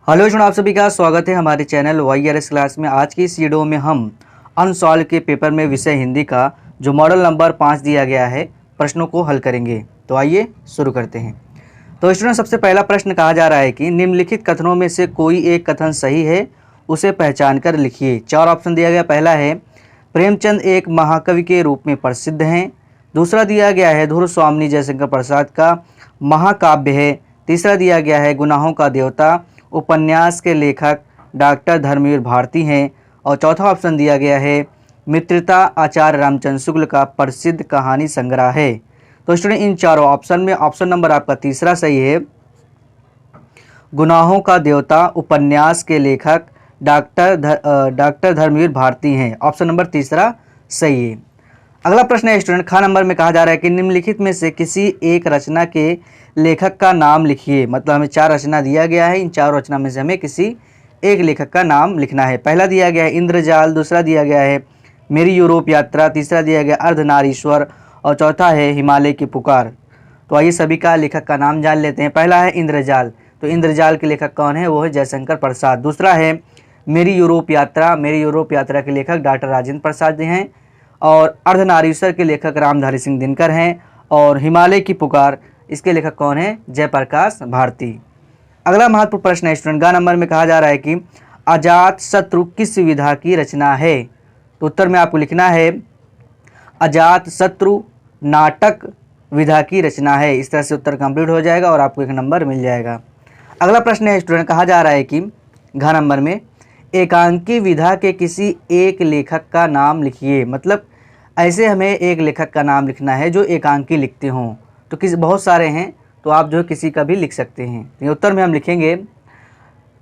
Hello student, आप सभी का स्वागत है हमारे चैनल YRS क्लास में। आज की इस वीडियो में हम अनसॉल्व के पेपर में विषय हिंदी का जो मॉडल नंबर 5 दिया गया है प्रश्नों को हल करेंगे। तो आइए शुरू करते हैं। तो स्टूडेंट, सबसे पहला प्रश्न कहा जा रहा है कि निम्नलिखित कथनों में से कोई एक कथन सही है, उसे पहचान कर लिखिए। 4 ऑप्शन दिया गया। पहला है प्रेमचंद एक महाकवि के रूप में प्रसिद्ध हैं। दूसरा दिया गया है धुर स्वामी जयशंकर प्रसाद का महाकाव्य है। तीसरा दिया गया है गुनाहों का देवता उपन्यास के लेखक डॉक्टर धर्मवीर भारती हैं। और चौथा ऑप्शन दिया गया है मित्रता आचार्य रामचंद्र शुक्ल का प्रसिद्ध कहानी संग्रह है। तो स्टूडेंट, इन चारों ऑप्शन में ऑप्शन नंबर आपका तीसरा सही है। गुनाहों का देवता उपन्यास के लेखक डॉक्टर धर्मवीर भारती हैं। ऑप्शन नंबर तीसरा सही है। अगला प्रश्न है स्टूडेंट, खा नंबर में कहा जा रहा है कि निम्नलिखित में से किसी एक रचना के लेखक का नाम लिखिए। मतलब हमें 4 रचना दिया गया है, इन 4 रचना में से हमें किसी एक लेखक का नाम लिखना है। पहला दिया गया है इंद्रजाल, दूसरा दिया गया है मेरी यूरोप यात्रा, तीसरा दिया गया अर्धनारीश्वर और चौथा है हिमालय की पुकार। तो आइए सभी का लेखक का नाम जान लेते हैं। पहला है इंद्रजाल, तो इंद्रजाल के लेखक कौन है? वो है जयशंकर प्रसाद। दूसरा है मेरी यूरोप यात्रा, मेरी यूरोप यात्रा के लेखक डॉक्टर राजेंद्र प्रसाद हैं। और अर्धनारीश्वर के लेखक रामधारी सिंह दिनकर हैं। और हिमालय की पुकार, इसके लेखक कौन है? जयप्रकाश भारती। अगला महत्वपूर्ण प्रश्न है स्टूडेंट, ग नंबर में कहा जा रहा है कि अजात शत्रु किस विधा की रचना है? तो उत्तर में आपको लिखना है अजात शत्रु नाटक विधा की रचना है। इस तरह से उत्तर कंप्लीट हो जाएगा और आपको 1 नंबर मिल जाएगा। अगला प्रश्न है स्टूडेंट, कहा जा रहा है कि घ नंबर में एकांकी विधा के किसी एक लेखक का नाम लिखिए। मतलब ऐसे हमें एक लेखक का नाम लिखना है जो एकांकी लिखते हों। तो किसी बहुत सारे हैं, तो आप जो किसी का भी लिख सकते हैं। तो उत्तर में हम लिखेंगे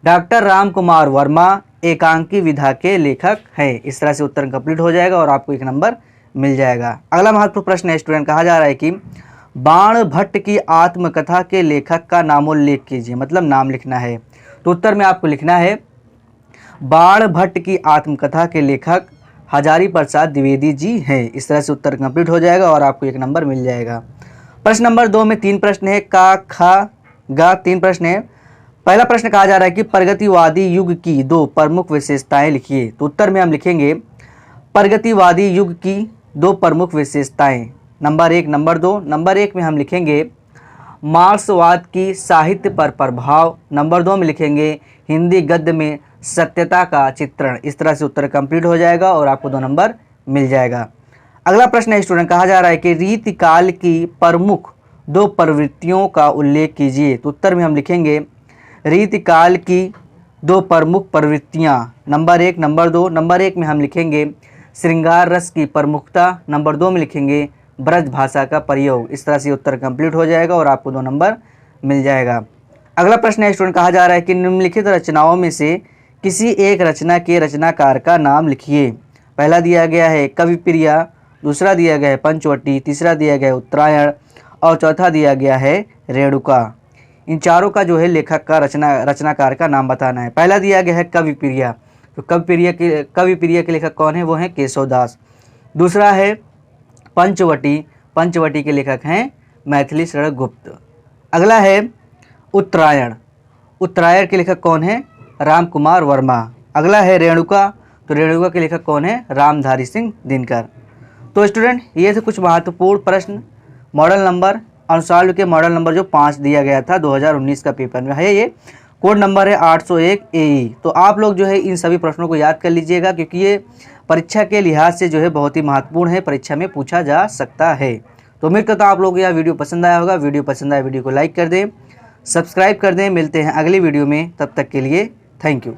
डॉक्टर राम कुमार वर्मा एकांकी विधा के लेखक हैं। इस तरह से उत्तर कंप्लीट हो जाएगा और आपको 1 नंबर मिल जाएगा। अगला महत्वपूर्ण प्रश्न है स्टूडेंट, कहा जा रहा है कि बाण भट्ट की आत्मकथा के लेखक का नामोल्लेख कीजिए। मतलब नाम लिखना है। तो उत्तर में आपको लिखना है बाण भट्ट की आत्मकथा के लेखक हजारी प्रसाद द्विवेदी जी हैं। इस तरह से उत्तर कंप्लीट हो जाएगा और आपको 1 नंबर मिल जाएगा। प्रश्न नंबर 2 में 3 प्रश्न है, का खा गा 3 प्रश्न है। पहला प्रश्न कहा जा रहा है कि प्रगतिवादी युग की 2 प्रमुख विशेषताएं लिखिए। तो उत्तर में हम लिखेंगे प्रगतिवादी युग की 2 प्रमुख विशेषताएं। Number 1, number 2। नंबर 1 में हम लिखेंगे मार्क्सवाद की साहित्य पर प्रभाव। नंबर 2 में लिखेंगे हिंदी गद्य में सत्यता का चित्रण। इस तरह से उत्तर कंप्लीट हो जाएगा और आपको 2 नंबर मिल जाएगा। अगला प्रश्न है स्टूडेंट, कहा जा रहा है कि रीतिकाल की प्रमुख 2 प्रवृत्तियों का उल्लेख कीजिए। तो उत्तर में हम लिखेंगे रीतिकाल की 2 प्रमुख प्रवृत्तियां। Number 1, number 2। नंबर 1 में हम लिखेंगे श्रृंगार रस की प्रमुखता। नंबर 2 में लिखेंगे ब्रज भाषा का प्रयोग। इस तरह से उत्तर कंप्लीट हो जाएगा और आपको 2 नंबर मिल जाएगा। अगला प्रश्न है स्टूडेंट, कहा जा रहा है कि निम्नलिखित रचनाओं में से किसी एक रचना के रचनाकार का नाम लिखिए। पहला दिया गया है कवि प्रिया, दूसरा दिया गया है पंचवटी, तीसरा दिया गया है उत्तरायण और चौथा दिया गया है रेणुका। इन चारों का जो है लेखक का रचनाकार का नाम बताना है। पहला दिया गया है कवि प्रिया, तो कवि प्रिया के लेखक कौन है? वो हैं केशवदास। दूसरा है पंचवटी, पंचवटी के लेखक हैं मैथिली शरण गुप्त। अगला है उत्तरायण, उत्तरायण के लेखक कौन है? राम कुमार वर्मा। अगला है रेणुका, तो रेणुका के लेखक कौन है? रामधारी सिंह दिनकर। तो स्टूडेंट, ये थे कुछ महत्वपूर्ण प्रश्न मॉडल नंबर अनसॉल्व के मॉडल नंबर जो 5 दिया गया था 2019 का पेपर में है। ये कोड नंबर है 801 AE। तो आप लोग जो है इन सभी प्रश्नों को याद कर लीजिएगा, क्योंकि ये परीक्षा के लिहाज से जो है बहुत ही महत्वपूर्ण है, परीक्षा में पूछा जा सकता है। तो उम्मीद करता हूँ आप लोगों को यह वीडियो पसंद आया होगा। वीडियो पसंद आया वीडियो को लाइक कर दें, सब्सक्राइब कर दें। मिलते हैं अगली वीडियो में, तब तक के लिए थैंक यू।